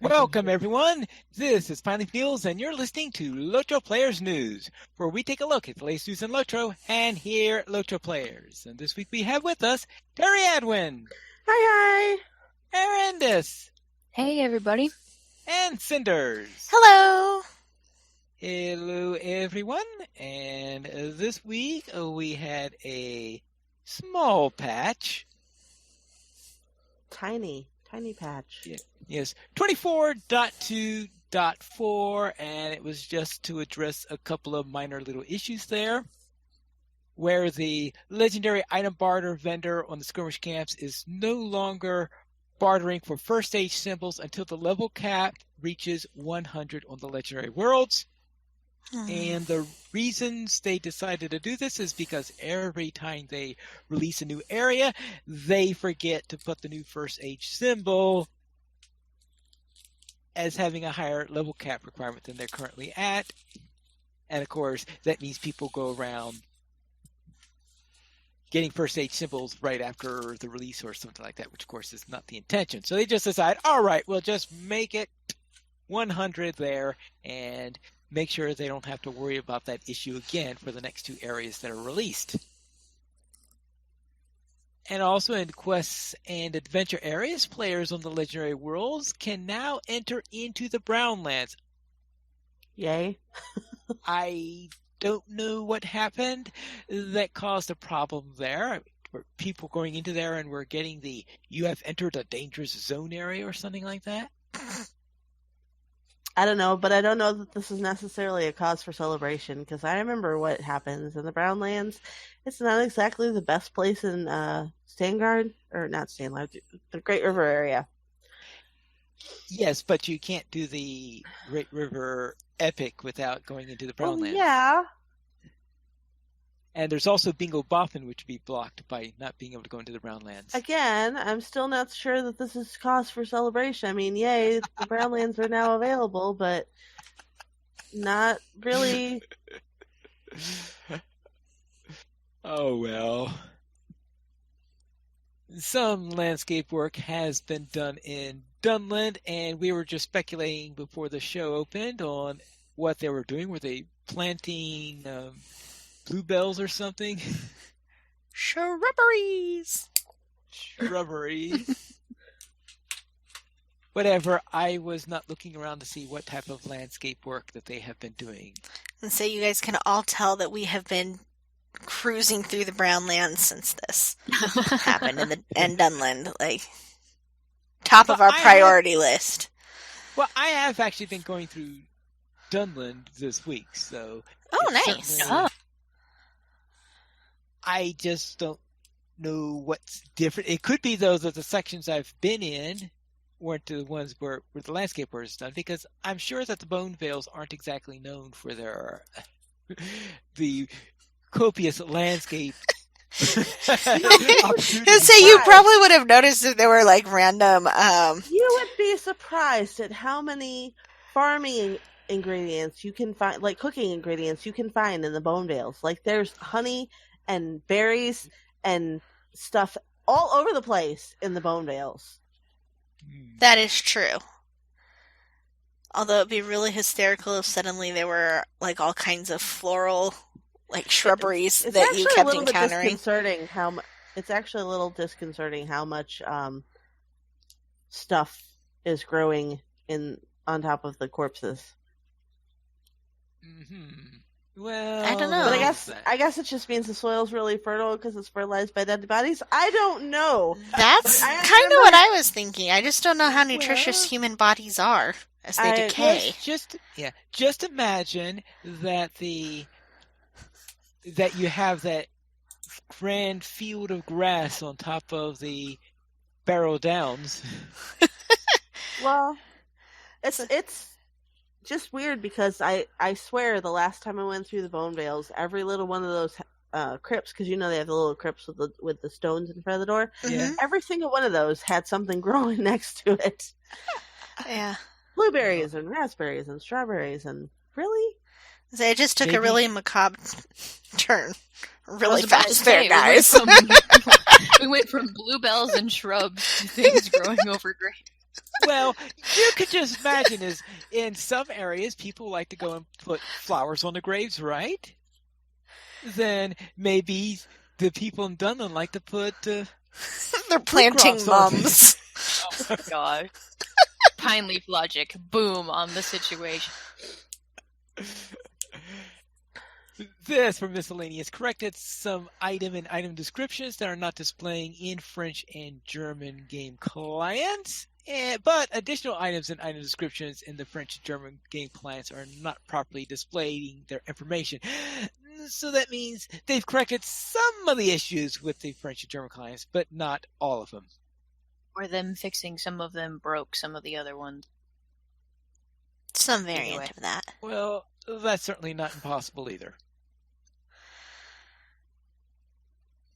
Welcome, everyone. This is Finally Feels, and you're listening to LOTRO Players News, where we take a look at the latest news in LOTRO and hear LOTRO players. And this week we have with us Terry Adwin. Hi. Arendis. Hey, everybody. And Cinders. Hello. Hello, everyone. And this week we had a small patch. Tiny patch. Yeah. Yes, 24.2.4, and it was just to address a couple of minor little issues there, where the legendary item barter vendor on the skirmish camps is no longer bartering for first stage symbols until the level cap reaches 100 on the legendary worlds. And the reasons they decided to do this is because every time they release a new area, they forget to put the new first age symbol as having a higher level cap requirement than they're currently at. And of course, that means people go around getting first age symbols right after the release or something like that, which of course is not the intention. So they just decide, all right, we'll just make it 100 there and make sure they don't have to worry about that issue again for the next two areas that are released. And also in quests and adventure areas, players on the legendary worlds can now enter into the Brownlands. Yay. I don't know what happened that caused a problem there. Were people going into there and were getting the "you have entered a dangerous zone" area or something like that? I don't know, but I don't know that this is necessarily a cause for celebration, because I remember what happens in the Brownlands. It's not exactly the best place in Stangard, or not Stangard, the Great River area. Yes, but you can't do the Great River Epic without going into the Brownlands. Well, yeah. And there's also Bingo Boffin, which would be blocked by not being able to go into the Brownlands. Again, I'm still not sure that this is cause for celebration. I mean, yay, the Brownlands are now available, but not really. Oh, well. Some landscape work has been done in Dunland, and we were just speculating before the show opened on what they were doing. Were they planting bluebells or something? Shrubberies. Whatever. I was not looking around to see what type of landscape work that they have been doing. And so you guys can all tell that we have been cruising through the Brownlands since this happened in Dunland, like top of our priority list. Well, I have actually been going through Dunland this week, so. Oh, nice. I just don't know what's different. It could be, though, that the sections I've been in weren't the ones where the landscape work is done, because I'm sure that the Bone Vales aren't exactly known for their the copious landscape. So you probably would have noticed that there were like random. You would be surprised at how many farming ingredients you can find, like cooking ingredients you can find in the Bone Vales. Like there's honey and berries and stuff all over the place in the Bone Vales. That is true. Although it'd be really hysterical if suddenly there were like all kinds of floral, like shrubberies it's that you kept encountering. It's actually a little disconcerting how much stuff is growing on top of the corpses. Mm-hmm. Well, I don't know. But I guess it just means the soil's really fertile because it's fertilized by dead bodies. I don't know. That's kind of what I was thinking. I just don't know how nutritious human bodies are as they decay. Just imagine that that you have that grand field of grass on top of the Barrow Downs. Well, it's just weird because I swear the last time I went through the Bone Vales, every little one of those crypts, because you know they have the little crypts with the stones in front of the door. Yeah. Every single one of those had something growing next to it. Yeah. Blueberries and raspberries and strawberries and really? So it just took a really macabre turn really about fast there, guys. We went from bluebells and shrubs to things growing over graves. Well, you could just imagine is in some areas people like to go and put flowers on the graves, right? Then maybe the people in Dunland like to put They're planting crops on it. mums. Oh my god. Pine leaf logic. Boom on the situation. This for miscellaneous corrected some item and item descriptions that are not displaying in French and German game clients, but additional items and item descriptions in the French and German game clients are not properly displaying their information. So that means they've corrected some of the issues with the French and German clients, but not all of them. Or them fixing some of them broke some of the other ones. Some variant Anyway. of that. Well, that's certainly not impossible either.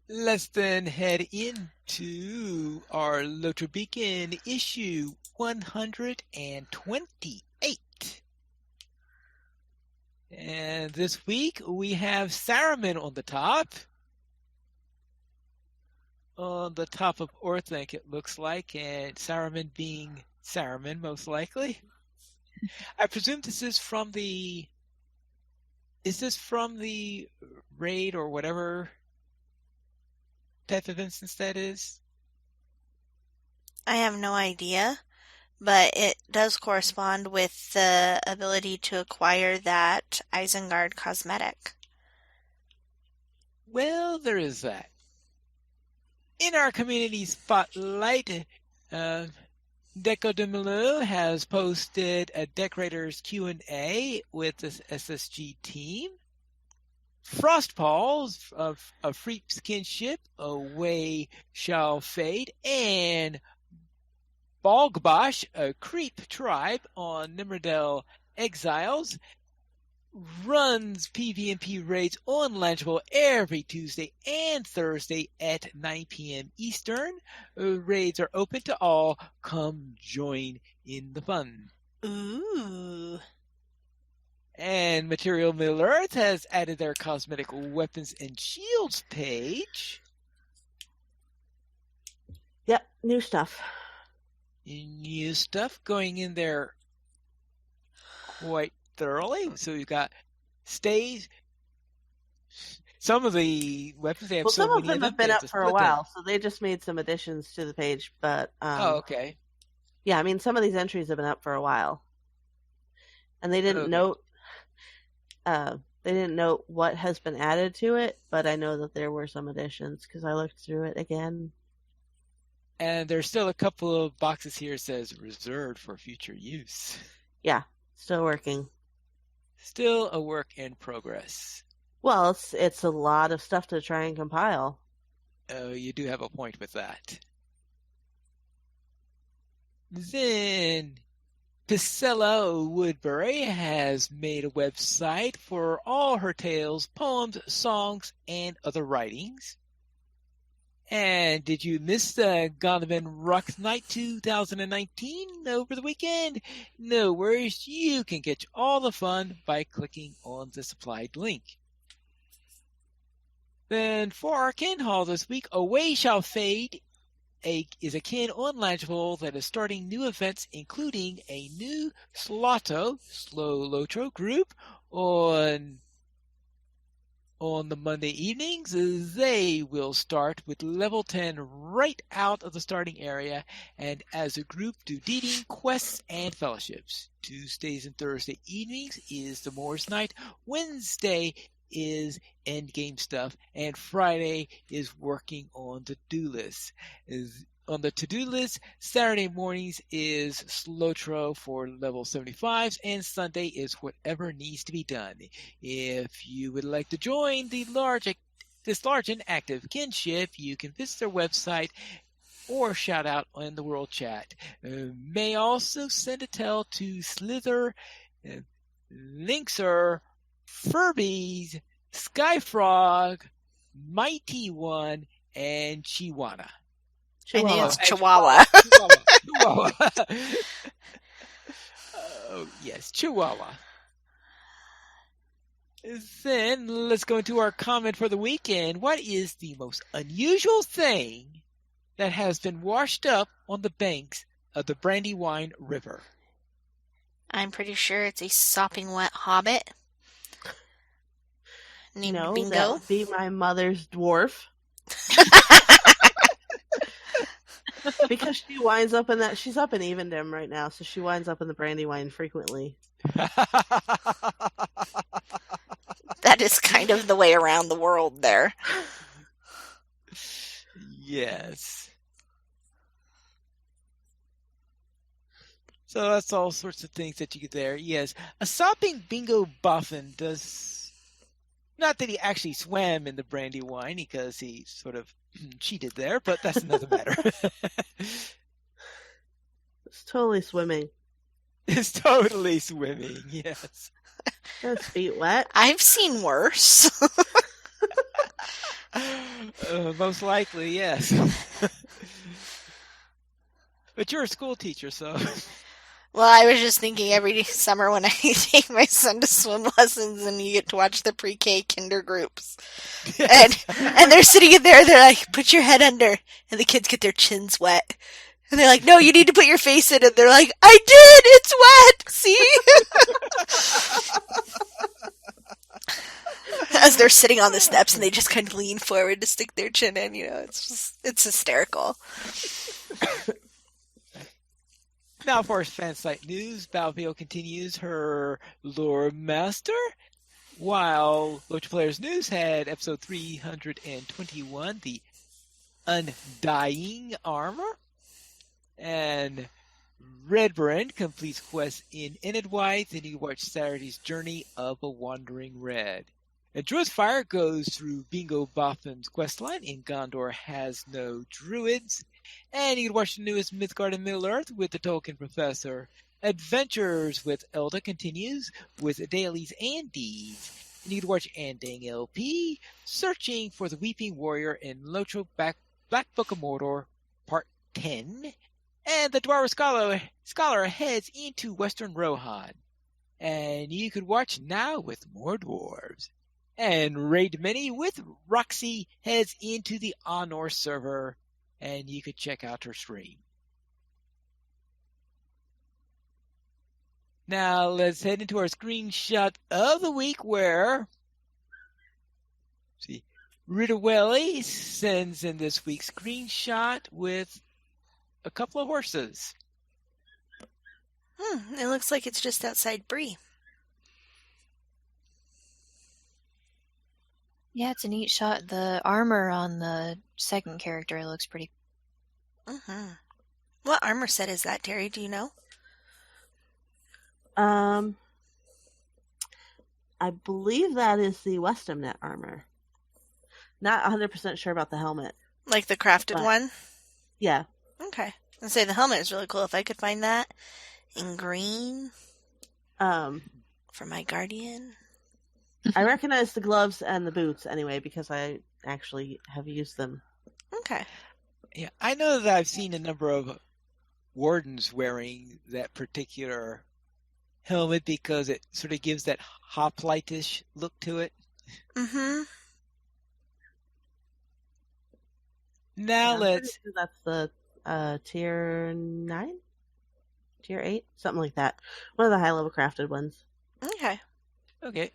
Let's then head into our LOTRO Beacon issue 128. And this week we have Saruman on the top. On the top of Orthanc, it looks like, and Saruman being Saruman, most likely. I presume this is from the... Is this from the raid or whatever type of instance that is? I have no idea, but it does correspond with the ability to acquire that Isengard cosmetic. Well, there is that. In our community spotlight, Deco de Milo has posted a Decorator's Q&A with the SSG team. Frostpaws of a Freep Kinship, Away Shall Fade, and Balgbosh, a Creep tribe on Nimrodel Exiles, runs PvP raids on Langeable every Tuesday and Thursday at 9 p.m. Eastern. Raids are open to all. Come join in the fun. Ooh. And Material Middle Earth has added their cosmetic weapons and shields page. Yep, new stuff. New stuff going in there quite thoroughly. So we've got stays. Some of the weapons they have. Well, so some of many them have been they up to for a split them. while, so they just made some additions to the page. But Oh, okay. yeah, I mean, some of these entries have been up for a while, and they didn't Okay. note. They didn't note what has been added to it, but I know that there were some additions because I looked through it again. And there's still a couple of boxes here that says reserved for future use. Yeah, still working. Still a work in progress. Well, it's a lot of stuff to try and compile. Oh, you do have a point with that. Then Priscilla Woodbury has made a website for all her tales, poems, songs, and other writings. And did you miss the Gondaman Rocks Night 2019 over the weekend? No worries, you can get all the fun by clicking on the supplied link. Then for our kin haul this week, Away Shall Fade is a kin on Langeable that is starting new events, including a new Slow LOTRO group on the Monday evenings. They will start with level 10 right out of the starting area, and as a group do deeding, quests, and fellowships. Tuesdays and Thursday evenings is the Moore's Night. Wednesday is endgame stuff, and Friday is working on the to-do list. On the to-do list, Saturday mornings is Slotro for level 75s, and Sunday is whatever needs to be done. If you would like to join this large and active kinship, you can visit their website or shout out in the world chat. May also send a tell to Slither, Lynxer, Furbies, Skyfrog, Mighty One, and Chihuahua. I think it's Chihuahua. Chihuahua. Oh, yes, Chihuahua. Then let's go into our comment for the weekend. What is the most unusual thing that has been washed up on the banks of the Brandywine River. I'm pretty sure it's a sopping wet hobbit named No, that Bingo. would be my mother's dwarf. Because she winds up in that. She's up in Evendom right now, so she winds up in the Brandywine frequently. That is kind of the way around the world there. Yes. So that's all sorts of things that you get there. Yes. A sopping bingo buffin does... Not that he actually swam in the Brandywine, because he sort of cheated there, but that's another matter. It's totally swimming. It's totally swimming, yes. His feet wet. I've seen worse. Most likely, yes. But you're a school teacher, so... Well, I was just thinking every summer when I take my son to swim lessons and you get to watch the pre-K kinder groups. Yes. And they're sitting in there, they're like, put your head under. And the kids get their chins wet. And they're like, no, you need to put your face in. And they're like, I did! It's wet! See? As they're sitting on the steps and they just kind of lean forward to stick their chin in, it's hysterical. Now for our fan site news, Battlefield continues her lore master, while LOTRO Players News had episode 321, the Undying Armor, and Redburn completes quests in Enidwise, and you can watch Saturday's Journey of a Wandering Red. And Druid's Fire goes through Bingo Boffin's questline in Gondor Has No Druids. And you can watch the newest Mythgard in Middle-earth with the Tolkien Professor. Adventures with Elda continues with dailies and deeds. And you can watch Andang LP, Searching for the Weeping Warrior in LOTRO Black Book of Mordor, Part 10. And the Dwarven Scholar heads into Western Rohan. And you could watch now with more dwarves. And Raid Mini with Roxy heads into the Honor server. And you could check out her stream. Now let's head into our screenshot of the week where Ridawelli sends in this week's screenshot with a couple of horses. It looks like it's just outside Bree. Yeah, it's a neat shot. The armor on the second character looks pretty. Mm-hmm. What armor set is that, Terry? Do you know? I believe that is the Westamnet armor. Not 100% sure about the helmet. Like the crafted one? Yeah. Okay. I'd say the helmet is really cool. If I could find that in green for my guardian. I recognize the gloves and the boots anyway because I actually have used them. Okay. Yeah, I know that I've seen a number of wardens wearing that particular helmet because it sort of gives that hoplite-ish look to it. Mm-hmm. Now Yeah, let's... That's the tier 9? Tier 8? Something like that. One of the high-level crafted ones. Okay. Okay.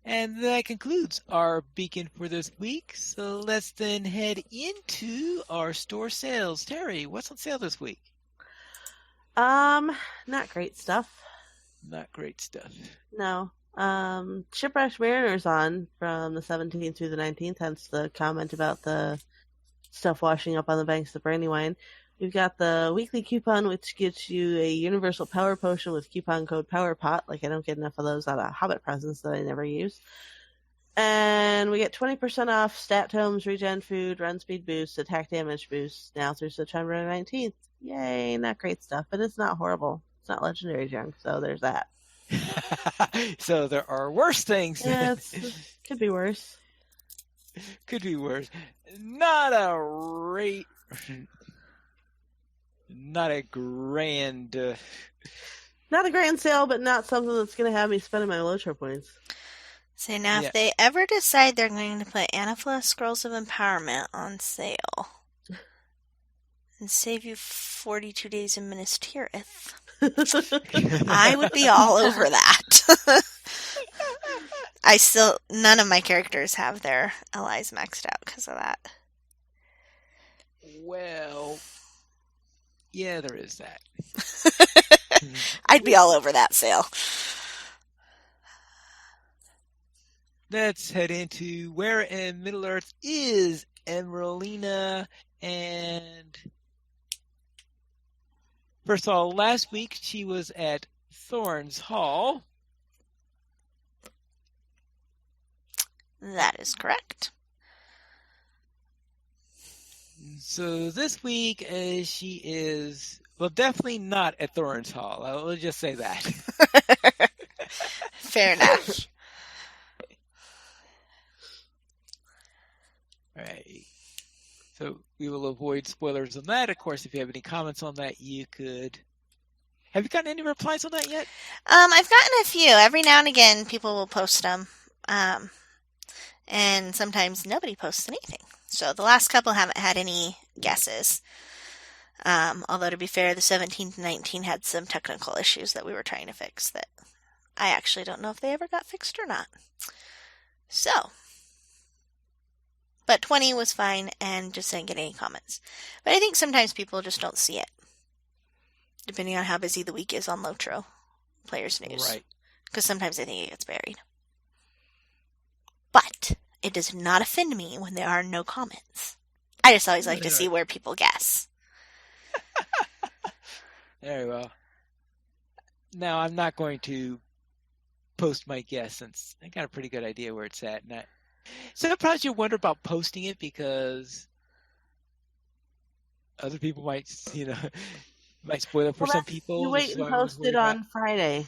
And that concludes our beacon for this week. So let's then head into our store sales. Terry, what's on sale this week? Not great stuff. Not great stuff. No. Shipwrecked Mariner's on from the 17th through the 19th, hence the comment about the stuff washing up on the banks of Brandywine. We've got the weekly coupon, which gets you a universal power potion with coupon code POWERPOT. Like, I don't get enough of those out of Hobbit presents that I never use. And we get 20% off stat tomes, regen food, run speed boost, attack damage boost now through September 19th. Yay, not great stuff, but it's not horrible. It's not legendary junk, so there's that. So there are worse things. Yeah, could be worse. Could be worse. Not a rate... Not a grand... Not a grand sale, but not something that's going to have me spending my LOTRO points. So now if they ever decide they're going to put Anaphyla Scrolls of Empowerment on sale, and save you 42 days in Minas Tirith. I would be all over that. None of my characters have their allies maxed out because of that. Well, yeah, there is that. I'd be all over that sale. Let's head into where in Middle-earth is Emeralina. And first of all, last week she was at Thorn Tall. That is correct. So this week she is, well, definitely not at Thorn Tall. I'll just say that. Fair enough. All right. So we will avoid spoilers on that. Of course, if you have any comments on that, you could. Have you gotten any replies on that yet? I've gotten a few. Every now and again, people will post them. And sometimes nobody posts anything. So the last couple haven't had any guesses. Although to be fair, the 17 to 19 had some technical issues that we were trying to fix that I actually don't know if they ever got fixed or not. So. But 20 was fine and just didn't get any comments. But I think sometimes people just don't see it. Depending on how busy the week is on LOTRO Players News. Right. Because sometimes I think it gets buried. But it does not offend me when there are no comments. I just always like to see where people guess. Very well. Now, I'm not going to post my guess since I got a pretty good idea where it's at. And sometimes you wonder about posting it because other people might, might spoil it for some people. You wait and post it on Friday.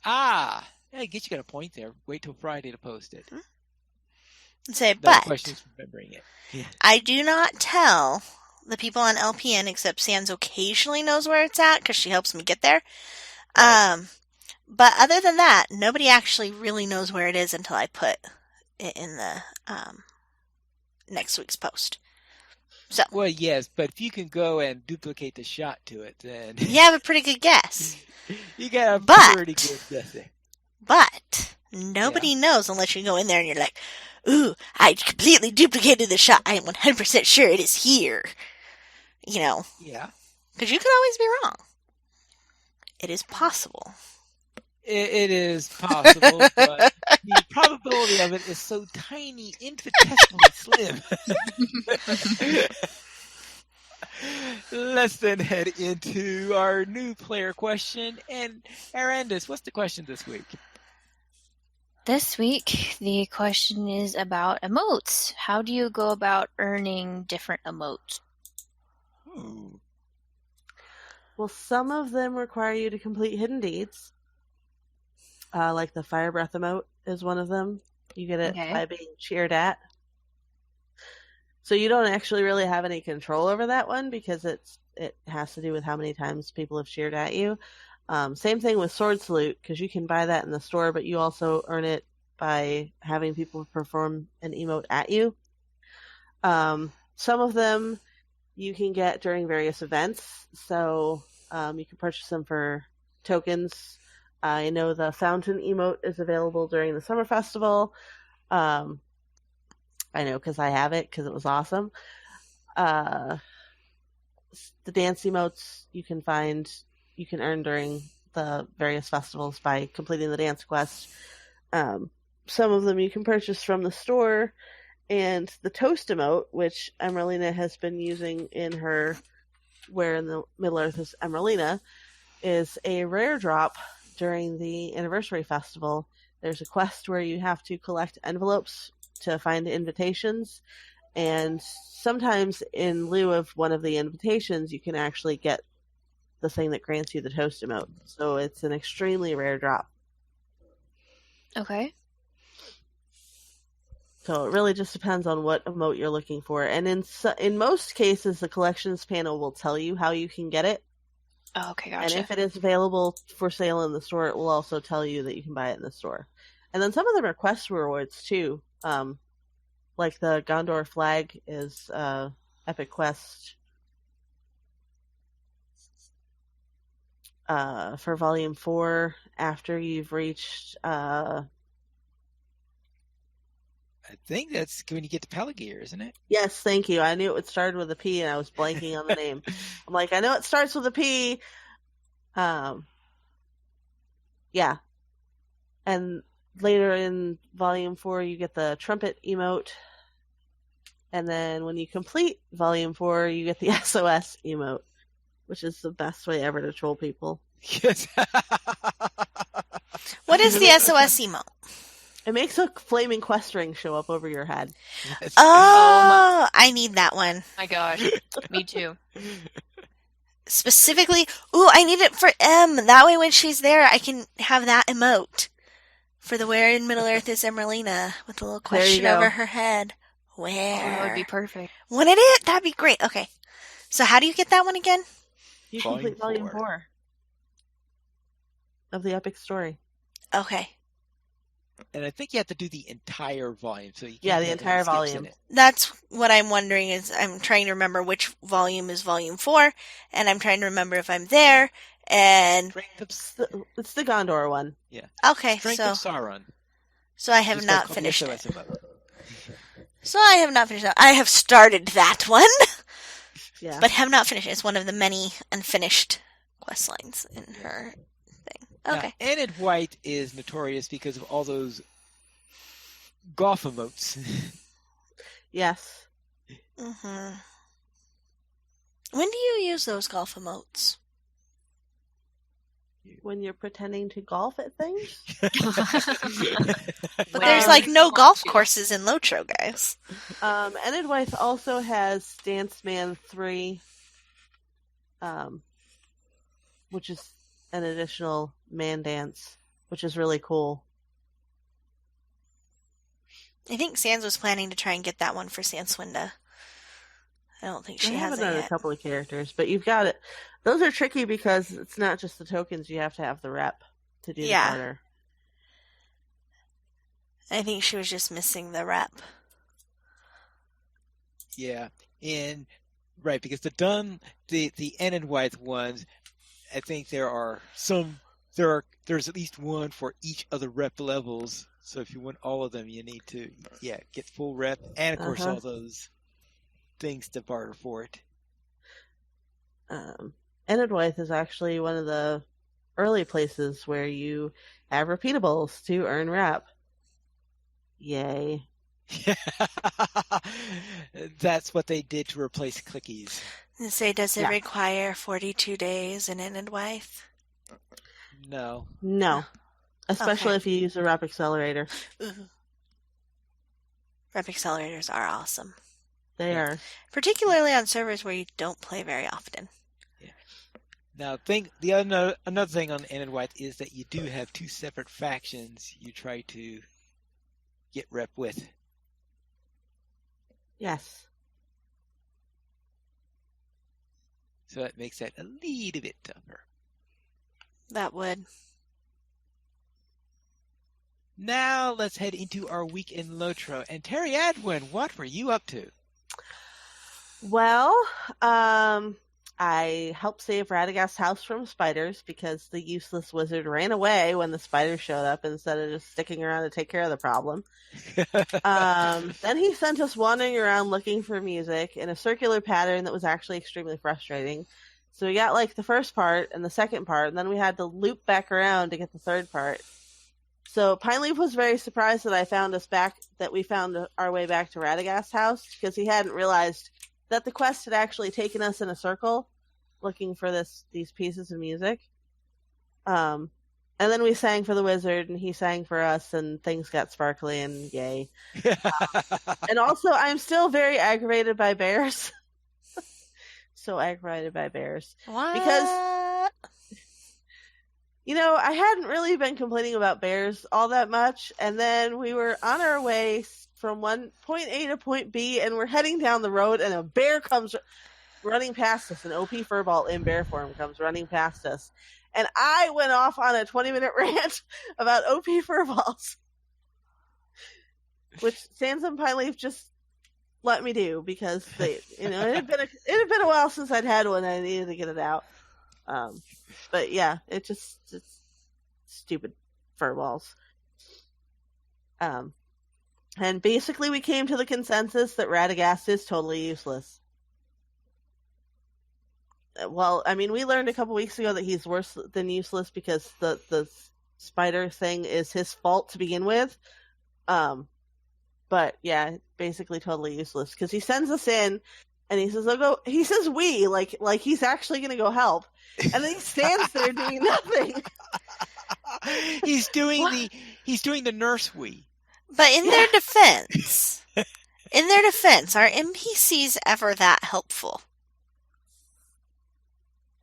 I guess you got a point there. Wait till Friday to post it. But question is remembering it. Yeah. I do not tell the people on LPN, except Sans occasionally knows where it's at because she helps me get there. Right. But other than that, nobody actually really knows where it is until I put it in the next week's post. So. Well, yes, but if you can go and duplicate the shot to it, then you have a pretty good guess. You got a pretty good guess there. But nobody knows unless you go in there and you're like, ooh, I completely duplicated the shot. I am 100% sure it is here. Yeah. Because you could always be wrong. It is possible. It is possible, but the probability of it is so tiny, infinitesimally slim. Let's then head into our new player question. And Arandis, what's the question this week? This week, the question is about emotes. How do you go about earning different emotes? Well, some of them require you to complete hidden deeds. Like the fire breath emote is one of them. You get it by being cheered at. So you don't actually really have any control over that one because it has to do with how many times people have cheered at you. Same thing with sword salute because you can buy that in the store, but you also earn it by having people perform an emote at you. Some of them you can get during various events, so you can purchase them for tokens. I know the fountain emote is available during the summer festival. I know because I have it because it was awesome. The dance emotes you can earn during the various festivals by completing the dance quest. Some of them you can purchase from the store, and the toast emote, which Emeralina has been using in her Where in the Middle-earth is Emeralina, is a rare drop during the anniversary festival. There's a quest where you have to collect envelopes to find invitations, and sometimes in lieu of one of the invitations you can actually get the thing that grants you the toast emote. So it's an extremely rare drop. Okay. So it really just depends on what emote you're looking for, and in most cases the collections panel will tell you how you can get it. Oh, okay, gotcha. And if it is available for sale in the store, it will also tell you that you can buy it in the store. And then some of them are quest rewards too. Like the Gondor flag is Epic Quest for Volume 4 after you've reached. I think that's when you get to Pelagear, isn't it? Yes, thank you. I knew it started with a P, and I was blanking on the name. I'm like, I know it starts with a P. Yeah. And later in Volume 4, you get the trumpet emote. And then when you complete Volume 4, you get the SOS emote, which is the best way ever to troll people. Yes. What is the SOS emote? It makes a flaming quest ring show up over your head. Yes. Oh, I need that one. My gosh, me too. Specifically, I need it for M. That way when she's there, I can have that emote. For the Where in Middle-earth is Emerlina, with a little question go. over her head. Oh, Where? that would be perfect. Wanted it? That'd be great. Okay. So how do you get that one again? You Volume complete Volume 4. 4 of the epic story. Okay. And I think you have to do the entire volume. So you can't Yeah, the have any entire skips in volume. it. That's what I'm wondering is I'm trying to remember which volume is Volume 4, and I'm trying to remember if I'm there, and... It's the Gondor one. Yeah. Okay, Strength of Sauron. so I have Just gotta not call the finished SOS it. emote. So I have not finished it. I have started that one, Yeah. but have not finished it. It's one of the many unfinished quest lines in her thing. Okay. Now, Enid White is notorious because of all those golf emotes. Yes. Mm-hmm. When do you use those golf emotes? When you're pretending to golf at things? But When there's I like no want golf to. courses in LOTRO, guys. Enid White also has Dance Man 3, which is an additional man dance, which is really cool. I think Sans was planning to try and get that one for Sanswinda. I don't think she I has haven't it done yet. a couple of characters, but you've got it. Those are tricky because it's not just the tokens; you have to have the rep to do Yeah. the barter. I think she was just missing the rep. Yeah, and right because the Enid White ones, I think there's at least one for each of the rep levels. So if you want all of them, you need to get full rep, and of course all those things to barter for it. Enid White is actually one of the early places where you have repeatables to earn rep. Yay. That's what they did to replace clickies. And say, does it Yeah. require 42 days in Enid Wife? No. No. Especially Okay. if you use a rep accelerator. Ooh. Rep accelerators are awesome. They are. Particularly on servers where you don't play very often. Now, another thing on Enid White is that you do have two separate factions you try to get rep with. Yes. So that makes that a little bit tougher. That would. Now let's head into our week in LOTRO. And Terry Adwin, what were you up to? Well, I helped save Radagast's house from spiders because the useless wizard ran away when the spiders showed up instead of just sticking around to take care of the problem. Then he sent us wandering around looking for music in a circular pattern that was actually extremely frustrating. So we got like the first part and the second part, and then we had to loop back around to get the third part. So Pineleaf was very surprised that we found our way back to Radagast's house because he hadn't realized that the quest had actually taken us in a circle looking for these pieces of music. And then we sang for the wizard and he sang for us and things got sparkly and yay. And also I'm still very aggravated by bears. So aggravated by bears. What? Because I hadn't really been complaining about bears all that much, and then we were on our way from point A to point B, and we're heading down the road, and a bear comes running past us. An OP furball in bear form comes running past us, and I went off on a 20-minute rant about OP furballs, which Sans and Pineleaf just let me do because it had been a while since I'd had one, and I needed to get it out. But yeah, it's stupid furballs. And basically we came to the consensus that Radagast is totally useless. Well, I mean, we learned a couple weeks ago that he's worse than useless because the spider thing is his fault to begin with. But yeah, basically totally useless because he sends us in and he says, "I'll go." He says, "We," like he's actually going to go help, and then he stands there doing nothing. He's doing the nurse we. But in their defense, are NPCs ever that helpful?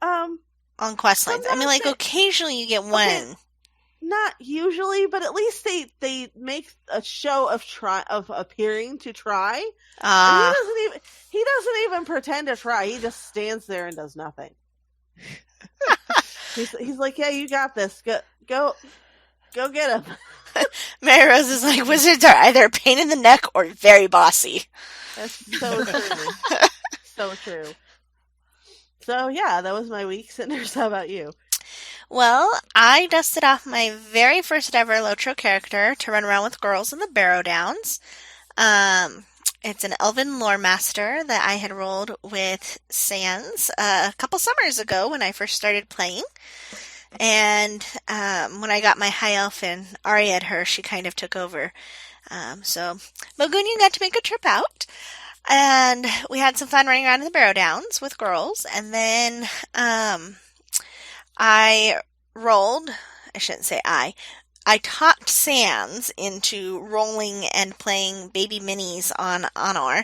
On quest lines. I mean, like, occasionally you get one. Okay, not usually, but at least they make a show of appearing to try. And he doesn't even pretend to try. He just stands there and does nothing. he's like, "Yeah, you got this. Go get him." Mary Rose is like, wizards are either a pain in the neck or very bossy. That's so true. So true. So yeah, that was my week. Cinders, how about you? Well, I dusted off my very first ever LOTRO character to run around with girls in the Barrow Downs. It's an elven lore master that I had rolled with Sans a couple summers ago when I first started playing. And when I got my high elf and Ariad her, she kind of took over. So Mogunian got to make a trip out. And we had some fun running around in the Barrow Downs with girls. And then I talked Sans into rolling and playing baby minis on Honor,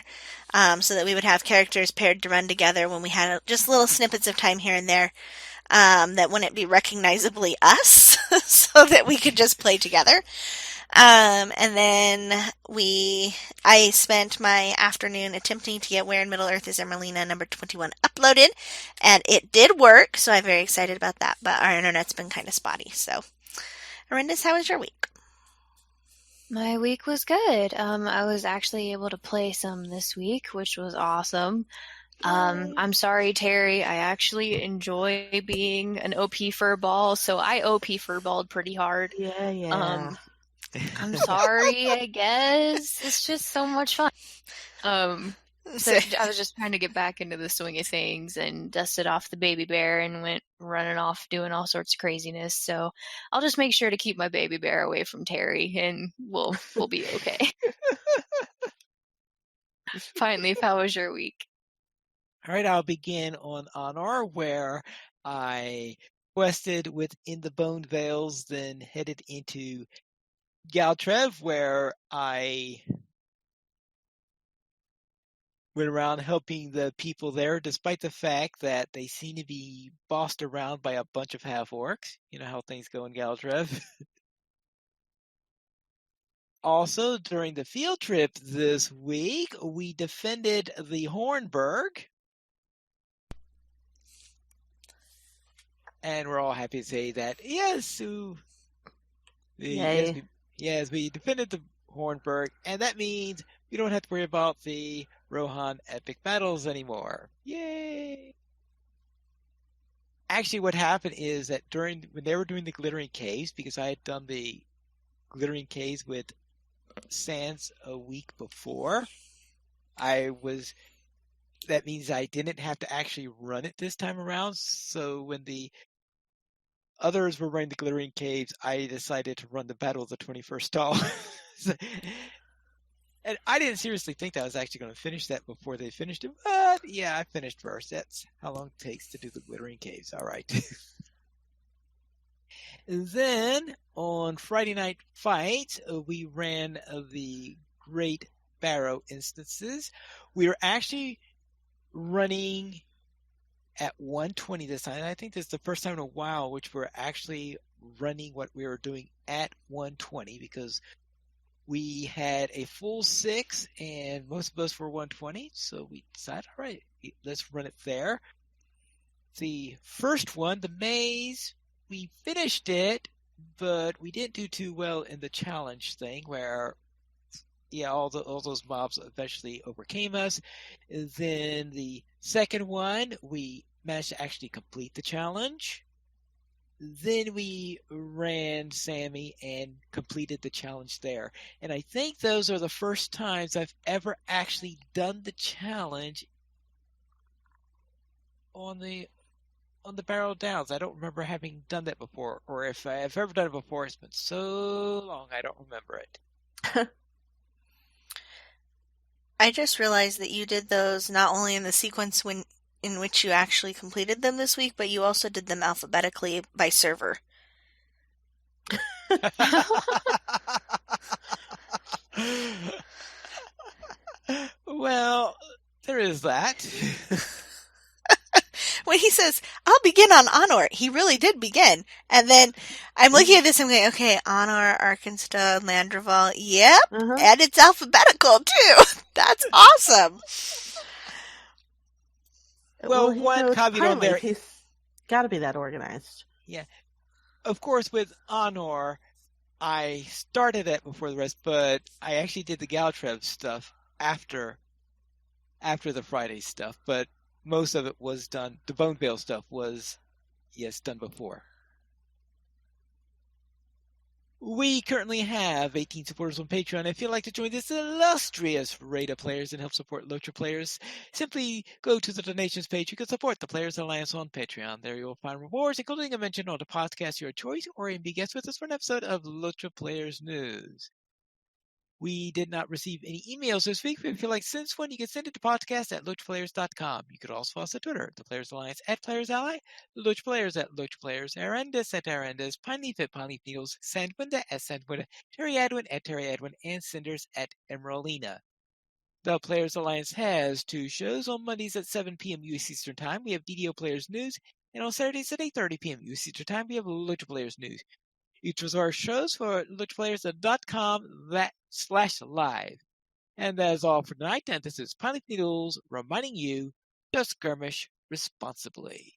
so that we would have characters paired to run together when we had just little snippets of time here and there, that wouldn't be recognizably us, so that we could just play together. And then I spent my afternoon attempting to get Where in Middle Earth is Emerlina number 21 uploaded, and it did work, so I'm very excited about that, but our internet's been kind of spotty, so. Arindis, how was your week? My week was good. I was actually able to play some this week, which was awesome. I'm sorry, Terry. I actually enjoy being an OP furball, so I OP furballed pretty hard. Yeah. I'm sorry, I guess. It's just so much fun. So I was just trying to get back into the swing of things and dusted off the baby bear and went running off doing all sorts of craziness. So I'll just make sure to keep my baby bear away from Terry and we'll be okay. Finally, how was your week? All right, I'll begin on Honor, where I quested within the Bone Vales, then headed into Galtrev, where I went around helping the people there, despite the fact that they seem to be bossed around by a bunch of half-orcs. You know how things go in Galtrev. Also, during the field trip this week, we defended the Hornburg. And we're all happy to say that, yes, we defended the Hornburg, and that means we don't have to worry about the Rohan epic battles anymore. Yay! Actually, what happened is that when they were doing the Glittering Caves, because I had done the Glittering Caves with Sans a week before, that means I didn't have to actually run it this time around. So when the others were running the Glittering Caves, I decided to run the Battle of the 21st Stall. And I didn't seriously think that I was actually going to finish that before they finished it. But yeah, I finished first. That's how long it takes to do the Glittering Caves. All right. And then on Friday Night Fight, we ran the Great Barrow instances. We were actually running at 120 this time. And I think this is the first time in a while which we're actually running what we were doing at 120, because we had a full 6 and most of us were 120. So we decided, all right, let's run it there. The first one, the maze, we finished it, but we didn't do too well in the challenge thing where, all those mobs eventually overcame us. And then the second one, we managed to actually complete the challenge. Then we ran Sammy and completed the challenge there. And I think those are the first times I've ever actually done the challenge on the Barrel Downs. I don't remember having done that before, or if I've ever done it before, it's been so long I don't remember it. I just realized that you did those not only in the sequence in which you actually completed them this week, but you also did them alphabetically by server. Well, there is that. When he says, I'll begin on Honor, he really did begin. And then I'm looking at this and I'm going, okay, Honor, Arkansas, Landreval, yep, and it's alphabetical too. That's awesome. Well, one caveat on there. He's got to be that organized. Yeah. Of course, with Honor, I started it before the rest, but I actually did the Galtrev stuff after the Friday stuff, but most of it was done. The Bone Bale stuff was, yes, done before. We currently have 18 supporters on Patreon. If you'd like to join this illustrious array of players and help support LOTRO players, simply go to the donations page. You can support the Players Alliance on Patreon. There you'll find rewards, including a mention on the podcast your choice, or even be guest with us for an episode of LOTRO Players News. We did not receive any emails this week, but if you'd like to send us one, you can send it to podcast@LOTROplayers.com. You could also follow us on Twitter, the Players Alliance @PlayersAlly, the LOTRO Players @LOTROPlayers, Arendis @Arendis, Pineleaf @Pineleaf Needles, Sandwinda @Sandwinda, Terry Adwin @Terry Adwin, and Cinders @Emeraldina. The Players Alliance has 2 shows on Mondays at 7 p.m. U.S. Eastern Time. We have DDO Players News, and on Saturdays at 8:30 p.m. U.S. Eastern Time, we have LOTRO Players News. Each of our shows for LOTROplayers.com/live. And that is all for tonight. And this is Pineleaf Needles reminding you to skirmish responsibly.